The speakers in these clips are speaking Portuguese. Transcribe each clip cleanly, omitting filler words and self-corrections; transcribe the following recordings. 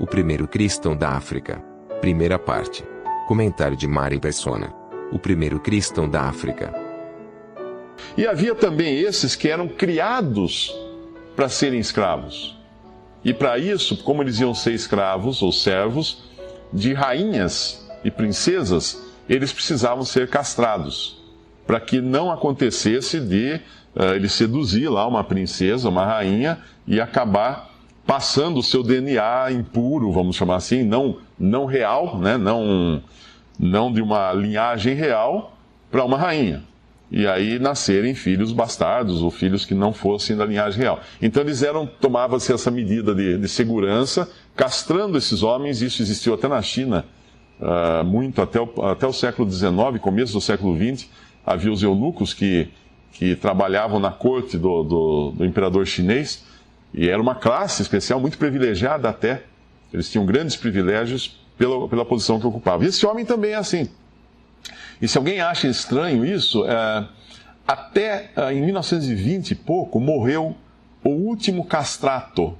O primeiro cristão da África. Primeira parte. Comentário de Mari Persona. O primeiro cristão da África. E havia também esses que eram criados para serem escravos. E para isso, como eles iam ser escravos ou servos de rainhas e princesas, eles precisavam ser castrados, para que não acontecesse de ele seduzir lá uma princesa, uma rainha, e acabar passando o seu DNA impuro, vamos chamar assim, não real, né? não de uma linhagem real, para uma rainha. E aí nascerem filhos bastardos, ou filhos que não fossem da linhagem real. Então eles tomavam-se essa medida de segurança, castrando esses homens. Isso existiu até na China, muito até o século XIX, começo do século XX. Havia os eunucos que trabalhavam na corte do imperador chinês, e era uma classe especial, muito privilegiada até. Eles tinham grandes privilégios pela posição que ocupavam. E esse homem também é assim. E se alguém acha estranho isso, até em 1920 e pouco morreu o último castrato.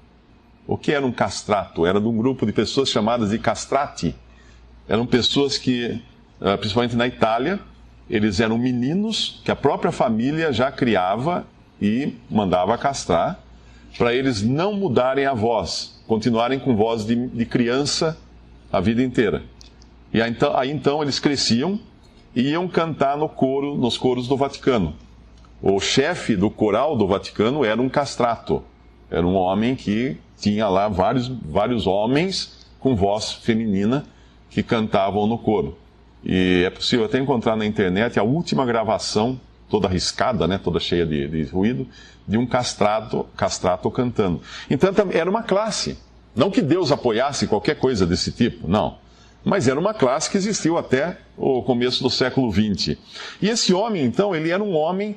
O que era um castrato? Era de um grupo de pessoas chamadas de castrati. Eram pessoas que, principalmente na Itália, eles eram meninos que a própria família já criava e mandava castrar, para eles não mudarem a voz, continuarem com voz de criança a vida inteira. E aí então eles cresciam e iam cantar nos coros do Vaticano. O chefe do coral do Vaticano era um castrato. Era um homem que tinha lá vários homens com voz feminina que cantavam no coro. E é possível até encontrar na internet a última gravação, toda arriscada, né, toda cheia de ruído, de um castrato cantando. Então era uma classe. Não que Deus apoiasse qualquer coisa desse tipo, não. Mas era uma classe que existiu até o começo do século XX. E esse homem, então, ele era um homem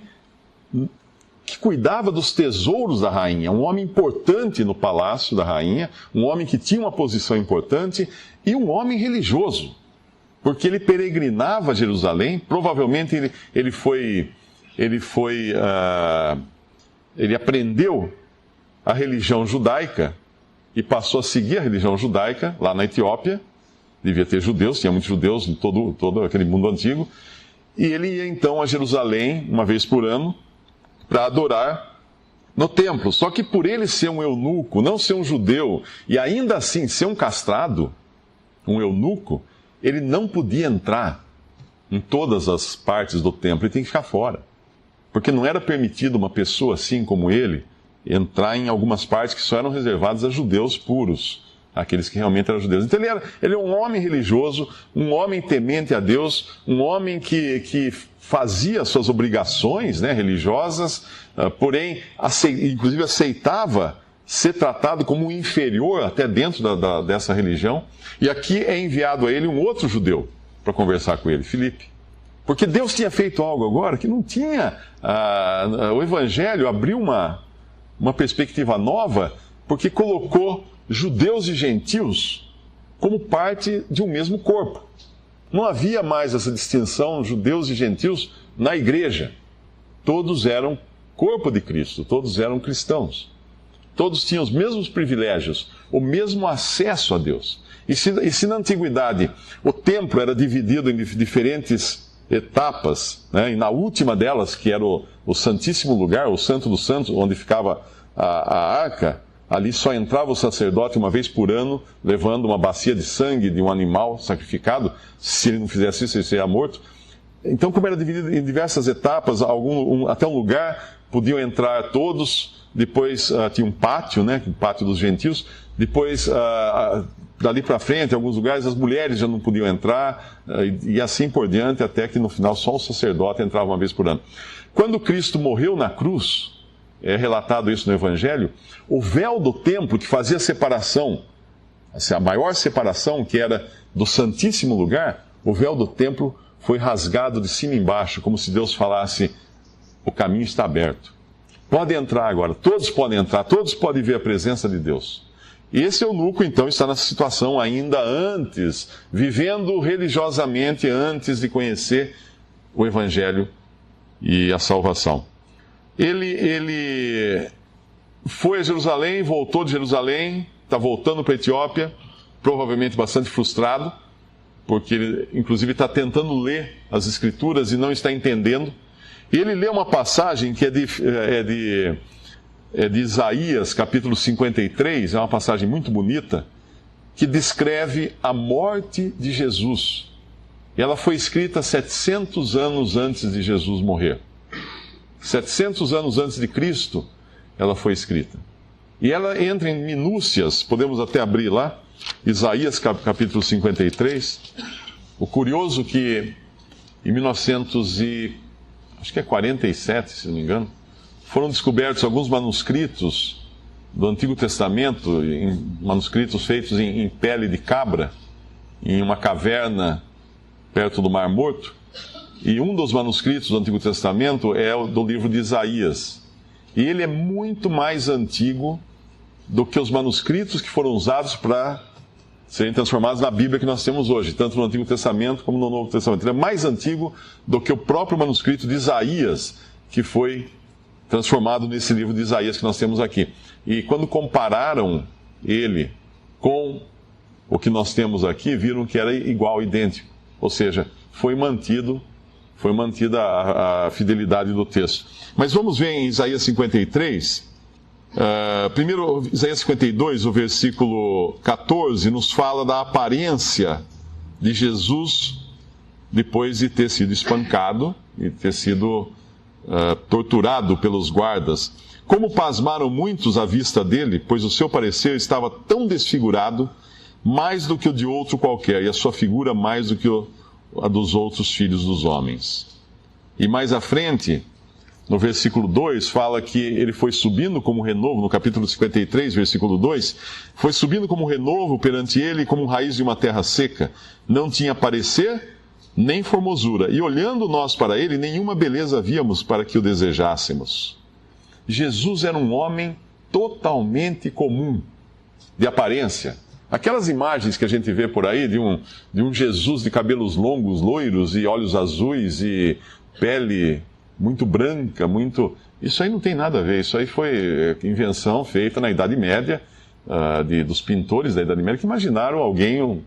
que cuidava dos tesouros da rainha, um homem importante no palácio da rainha, um homem que tinha uma posição importante e um homem religioso, porque ele peregrinava a Jerusalém. Provavelmente ele aprendeu a religião judaica e passou a seguir a religião judaica lá na Etiópia. Devia ter judeus, tinha muitos judeus em todo aquele mundo antigo. E ele ia então a Jerusalém, uma vez por ano, para adorar no templo. Só que por ele ser um eunuco, não ser um judeu, e ainda assim ser um castrado, um eunuco, ele não podia entrar em todas as partes do templo, ele tem que ficar fora. Porque não era permitido uma pessoa assim como ele entrar em algumas partes que só eram reservadas a judeus puros, aqueles que realmente eram judeus. Então ele é um homem religioso, um homem temente a Deus, um homem que fazia suas obrigações, né, religiosas, porém, inclusive aceitava ser tratado como um inferior até dentro dessa religião. E aqui é enviado a ele um outro judeu para conversar com ele, Filipe. Porque Deus tinha feito algo agora que não tinha. O Evangelho abriu uma perspectiva nova, porque colocou judeus e gentios como parte de um mesmo corpo. Não havia mais essa distinção, judeus e gentios, na igreja. Todos eram corpo de Cristo, todos eram cristãos. Todos tinham os mesmos privilégios, o mesmo acesso a Deus. E se na antiguidade o templo era dividido em diferentes etapas, né, e na última delas, que era o Santíssimo Lugar, o Santo dos Santos, onde ficava a arca, ali só entrava o sacerdote uma vez por ano, levando uma bacia de sangue de um animal sacrificado. Se ele não fizesse isso, ele seria morto. Então, como era dividido em diversas etapas, até um lugar podiam entrar todos. Depois tinha um pátio, né, o pátio dos gentios. Depois, dali para frente, em alguns lugares, as mulheres já não podiam entrar, e assim por diante, até que no final só o sacerdote entrava uma vez por ano. Quando Cristo morreu na cruz, é relatado isso no Evangelho, o véu do templo que fazia a separação, a maior separação, que era do Santíssimo Lugar, o véu do templo foi rasgado de cima e embaixo, como se Deus falasse: o caminho está aberto. Pode entrar agora, todos podem entrar, todos podem ver a presença de Deus. E esse eunuco, então, está nessa situação ainda antes, vivendo religiosamente antes de conhecer o Evangelho e a salvação. Ele foi a Jerusalém, voltou de Jerusalém, está voltando para a Etiópia, provavelmente bastante frustrado, porque ele, inclusive, está tentando ler as Escrituras e não está entendendo. E ele lê uma passagem que é de Isaías, capítulo 53, é uma passagem muito bonita, que descreve a morte de Jesus. E ela foi escrita 700 anos antes de Jesus morrer. 700 anos antes de Cristo, ela foi escrita. E ela entra em minúcias, podemos até abrir lá, Isaías capítulo 53. O curioso que em 1947, se não me engano, foram descobertos alguns manuscritos do Antigo Testamento, manuscritos feitos em pele de cabra, em uma caverna perto do Mar Morto. E um dos manuscritos do Antigo Testamento é o do livro de Isaías. E ele é muito mais antigo do que os manuscritos que foram usados para serem transformados na Bíblia que nós temos hoje, tanto no Antigo Testamento como no Novo Testamento. Ele é mais antigo do que o próprio manuscrito de Isaías, que foi transformado nesse livro de Isaías que nós temos aqui. E quando compararam ele com o que nós temos aqui, viram que era igual, idêntico. Ou seja, foi mantida a fidelidade do texto. Mas vamos ver em Isaías 53. Primeiro, Isaías 52, o versículo 14, nos fala da aparência de Jesus depois de ter sido espancado e ter sido torturado pelos guardas. Como pasmaram muitos à vista dele, pois o seu parecer estava tão desfigurado, mais do que o de outro qualquer, e a sua figura mais do que a dos outros filhos dos homens. E mais à frente, no versículo 2, fala que ele foi subindo como renovo, no capítulo 53, versículo 2, foi subindo como renovo perante ele, como raiz de uma terra seca. Não tinha parecer, nem formosura. E olhando nós para ele, nenhuma beleza víamos para que o desejássemos. Jesus era um homem totalmente comum, de aparência. Aquelas imagens que a gente vê por aí de um Jesus de cabelos longos, loiros e olhos azuis e pele muito branca, isso aí não tem nada a ver. Isso aí foi invenção feita na Idade Média, dos pintores da Idade Média, que imaginaram alguém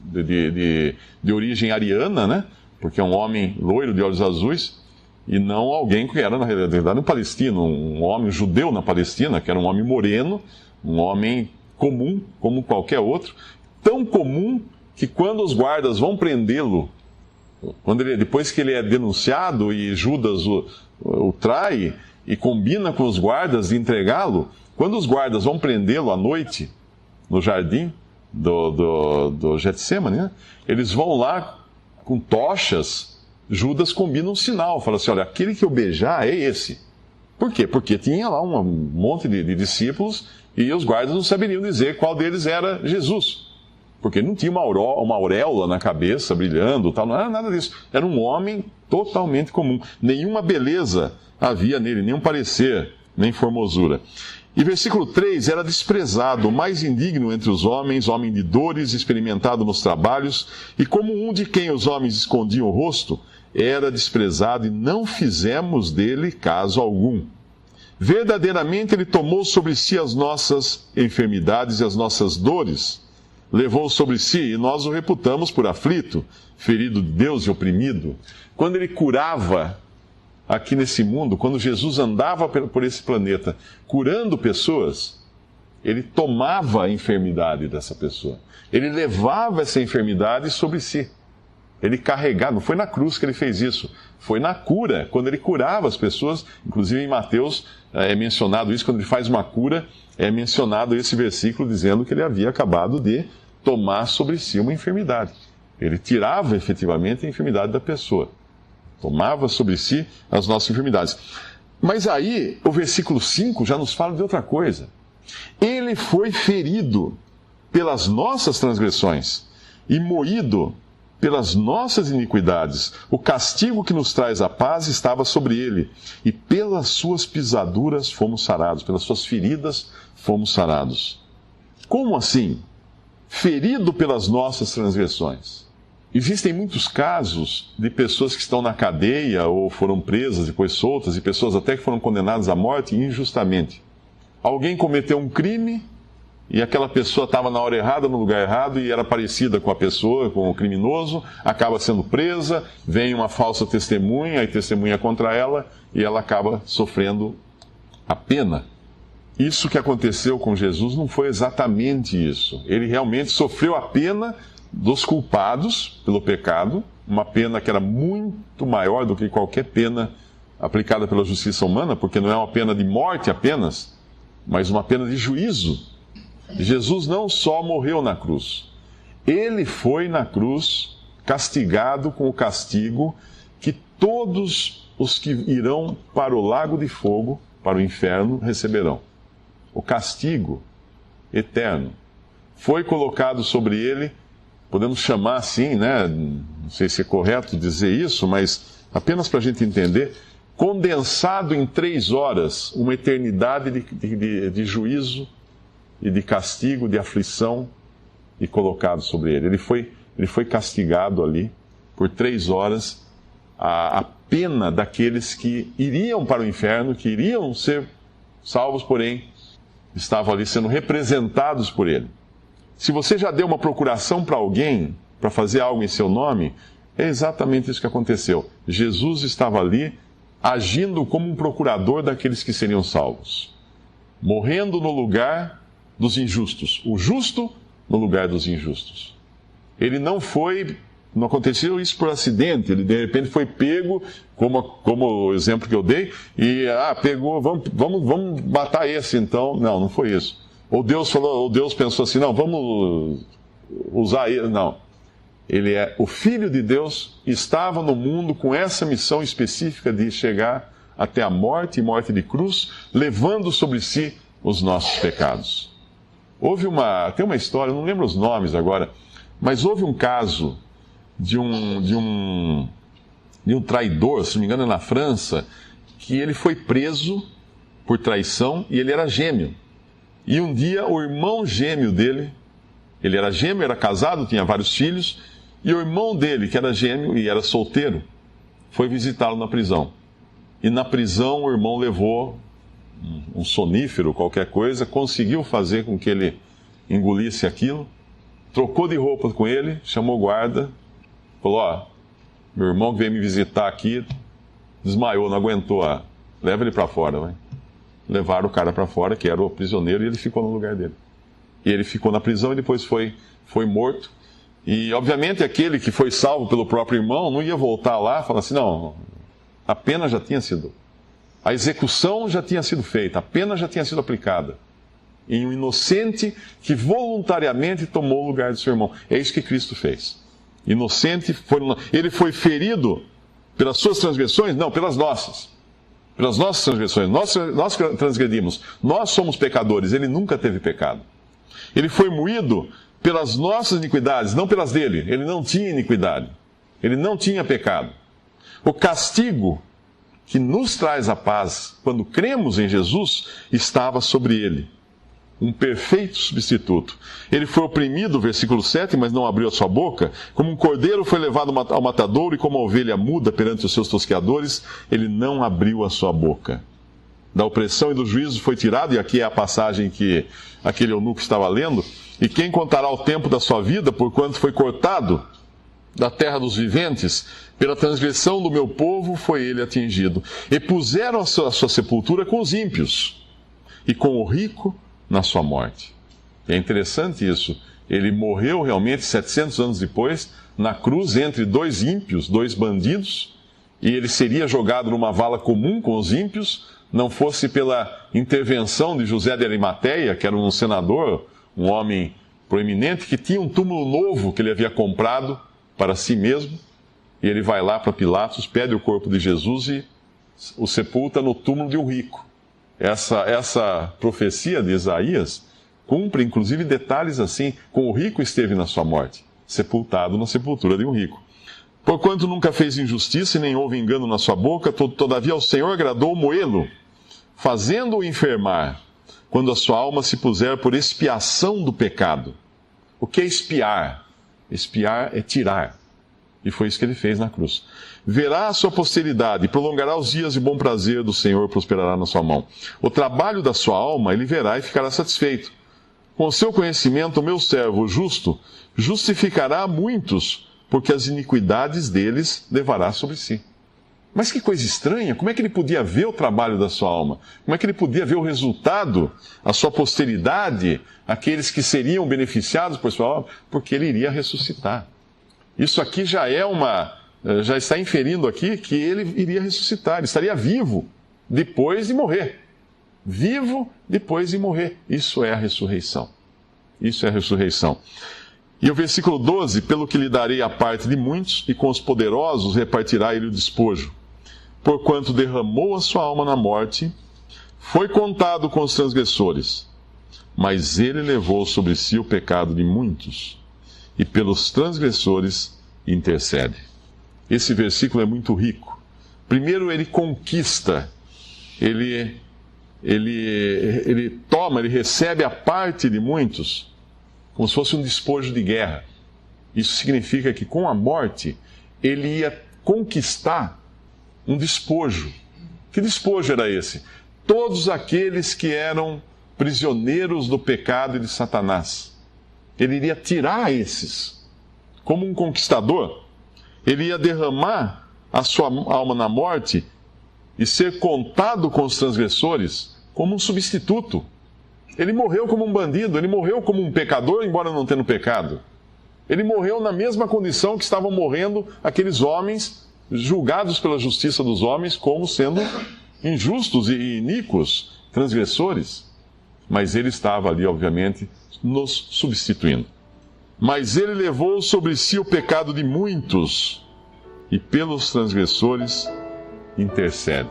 de origem ariana, né? Porque é um homem loiro de olhos azuis, e não alguém que era, na realidade, um palestino, um homem judeu na Palestina, que era um homem moreno, um homem comum, como qualquer outro, tão comum que quando os guardas vão prendê-lo, depois que ele é denunciado e Judas o trai e combina com os guardas de entregá-lo, quando os guardas vão prendê-lo à noite no jardim do Getsemane, né? Eles vão lá com tochas. Judas combina um sinal, fala assim: olha, aquele que eu beijar é esse. Por quê? Porque tinha lá um monte de discípulos e os guardas não saberiam dizer qual deles era Jesus. Porque não tinha uma auréola na cabeça brilhando, tal, não era nada disso. Era um homem totalmente comum. Nenhuma beleza havia nele, nenhum parecer, nem formosura. E versículo 3, era desprezado, o mais indigno entre os homens, homem de dores, experimentado nos trabalhos, e como um de quem os homens escondiam o rosto, era desprezado e não fizemos dele caso algum. Verdadeiramente ele tomou sobre si as nossas enfermidades e as nossas dores, levou sobre si e nós o reputamos por aflito, ferido de Deus e oprimido. Quando ele curava aqui nesse mundo, quando Jesus andava por esse planeta curando pessoas, ele tomava a enfermidade dessa pessoa. Ele levava essa enfermidade sobre si. Ele carregava, não foi na cruz que ele fez isso, foi na cura, quando ele curava as pessoas. Inclusive em Mateus é mencionado isso, quando ele faz uma cura, é mencionado esse versículo dizendo que ele havia acabado de tomar sobre si uma enfermidade. Ele tirava efetivamente a enfermidade da pessoa. Tomava sobre si as nossas enfermidades. Mas aí, o versículo 5 já nos fala de outra coisa. Ele foi ferido pelas nossas transgressões e moído pelas nossas iniquidades. O castigo que nos traz a paz estava sobre ele, e pelas suas pisaduras fomos sarados, pelas suas feridas fomos sarados. Como assim? Ferido pelas nossas transgressões. Existem muitos casos de pessoas que estão na cadeia ou foram presas, depois soltas, e pessoas até que foram condenadas à morte injustamente. Alguém cometeu um crime e aquela pessoa estava na hora errada, no lugar errado, e era parecida com a pessoa, com o criminoso, acaba sendo presa, vem uma falsa testemunha e testemunha contra ela, e ela acaba sofrendo a pena. Isso que aconteceu com Jesus não foi exatamente isso. Ele realmente sofreu a pena dos culpados pelo pecado, uma pena que era muito maior do que qualquer pena aplicada pela justiça humana, porque não é uma pena de morte apenas, mas uma pena de juízo. Jesus não só morreu na cruz, ele foi na cruz castigado com o castigo que todos os que irão para o lago de fogo, para o inferno, receberão. O castigo eterno foi colocado sobre ele, podemos chamar assim, né? Não sei se é correto dizer isso, mas apenas para a gente entender, condensado em 3 horas, uma eternidade de juízo e de castigo, de aflição, e colocado sobre ele. Ele foi castigado ali por 3 horas, a pena daqueles que iriam para o inferno, que iriam ser salvos, porém estavam ali sendo representados por ele. Se você já deu uma procuração para alguém, para fazer algo em seu nome, é exatamente isso que aconteceu. Jesus estava ali, agindo como um procurador daqueles que seriam salvos, morrendo no lugar dos injustos, o justo no lugar dos injustos. Ele não aconteceu isso por acidente, ele de repente foi pego, como o exemplo que eu dei, e pegou, vamos matar esse então. Não foi isso. Ou Deus pensou assim, não, vamos usar ele. Não. Ele é o Filho de Deus, estava no mundo com essa missão específica de chegar até a morte e morte de cruz, levando sobre si os nossos pecados. Tem uma história, eu não lembro os nomes agora, mas houve um caso de um traidor, se não me engano, na França, que ele foi preso por traição e ele era gêmeo. E um dia o irmão gêmeo dele, ele era gêmeo, era casado, tinha vários filhos, e o irmão dele, que era gêmeo e era solteiro, foi visitá-lo na prisão. E na prisão o irmão levou um sonífero, qualquer coisa, conseguiu fazer com que ele engolisse aquilo, trocou de roupa com ele, chamou o guarda, falou, meu irmão que veio me visitar aqui, desmaiou, não aguentou, leva ele para fora, vai. Levaram o cara para fora, que era o prisioneiro, e ele ficou no lugar dele. E ele ficou na prisão e depois foi morto. E, obviamente, aquele que foi salvo pelo próprio irmão não ia voltar lá e falar assim, não, a pena já tinha sido, a execução já tinha sido feita, a pena já tinha sido aplicada em um inocente que voluntariamente tomou o lugar do seu irmão. É isso que Cristo fez. Inocente, ele foi ferido pelas suas transgressões? Não, pelas nossas. Pelas nossas transgressões. Nós transgredimos. Nós somos pecadores. Ele nunca teve pecado. Ele foi moído pelas nossas iniquidades, não pelas dele. Ele não tinha iniquidade. Ele não tinha pecado. O castigo que nos traz a paz, quando cremos em Jesus, estava sobre ele. Um perfeito substituto. Ele foi oprimido, versículo 7, mas não abriu a sua boca. Como um cordeiro foi levado ao matadouro e como uma ovelha muda perante os seus tosqueadores, ele não abriu a sua boca. Da opressão e do juízo foi tirado, e aqui é a passagem que aquele eunuco estava lendo, e quem contará o tempo da sua vida, porquanto foi cortado da terra dos viventes, pela transgressão do meu povo foi ele atingido. E puseram a sua sepultura com os ímpios, e com o rico na sua morte. É interessante isso. Ele morreu realmente 700 anos depois, na cruz, entre 2 ímpios, 2 bandidos, e ele seria jogado numa vala comum com os ímpios, não fosse pela intervenção de José de Arimateia, que era um senador, um homem proeminente, que tinha um túmulo novo que ele havia comprado para si mesmo, e ele vai lá para Pilatos, pede o corpo de Jesus e o sepulta no túmulo de um rico. Essa profecia de Isaías cumpre, inclusive, detalhes assim, com o rico esteve na sua morte, sepultado na sepultura de um rico. Porquanto nunca fez injustiça e nem houve engano na sua boca, todavia ao Senhor agradou moê-lo, fazendo-o enfermar, quando a sua alma se puser por expiação do pecado. O que é expiar? Expiar é tirar. E foi isso que ele fez na cruz. Verá a sua posteridade, prolongará os dias de bom prazer do Senhor, prosperará na sua mão. O trabalho da sua alma ele verá e ficará satisfeito. Com o seu conhecimento, o meu servo justo justificará muitos, porque as iniquidades deles levará sobre si. Mas que coisa estranha, como é que ele podia ver o trabalho da sua alma? Como é que ele podia ver o resultado, a sua posteridade, aqueles que seriam beneficiados por sua alma? Porque ele iria ressuscitar. Isso aqui já está inferindo aqui que ele iria ressuscitar, ele estaria vivo depois de morrer. Vivo depois de morrer. Isso é a ressurreição. Isso é a ressurreição. E o versículo 12, pelo que lhe darei a parte de muitos, e com os poderosos repartirá ele o despojo. Porquanto derramou a sua alma na morte, foi contado com os transgressores. Mas ele levou sobre si o pecado de muitos, e pelos transgressores intercede. Esse versículo é muito rico. Primeiro, ele conquista, ele recebe a parte de muitos, como se fosse um despojo de guerra. Isso significa que com a morte, ele ia conquistar um despojo. Que despojo era esse? Todos aqueles que eram prisioneiros do pecado e de Satanás. Ele iria tirar esses. Como um conquistador, ele ia derramar a sua alma na morte e ser contado com os transgressores como um substituto. Ele morreu como um bandido, ele morreu como um pecador, embora não tendo pecado. Ele morreu na mesma condição que estavam morrendo aqueles homens julgados pela justiça dos homens como sendo injustos e iníquos, transgressores. Mas ele estava ali, obviamente, nos substituindo. Mas ele levou sobre si o pecado de muitos, e pelos transgressores intercede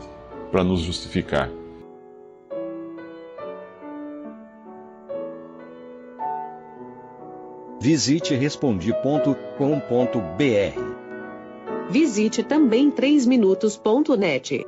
para nos justificar. Visite Respondi.com.br. Visite também 3minutos.net.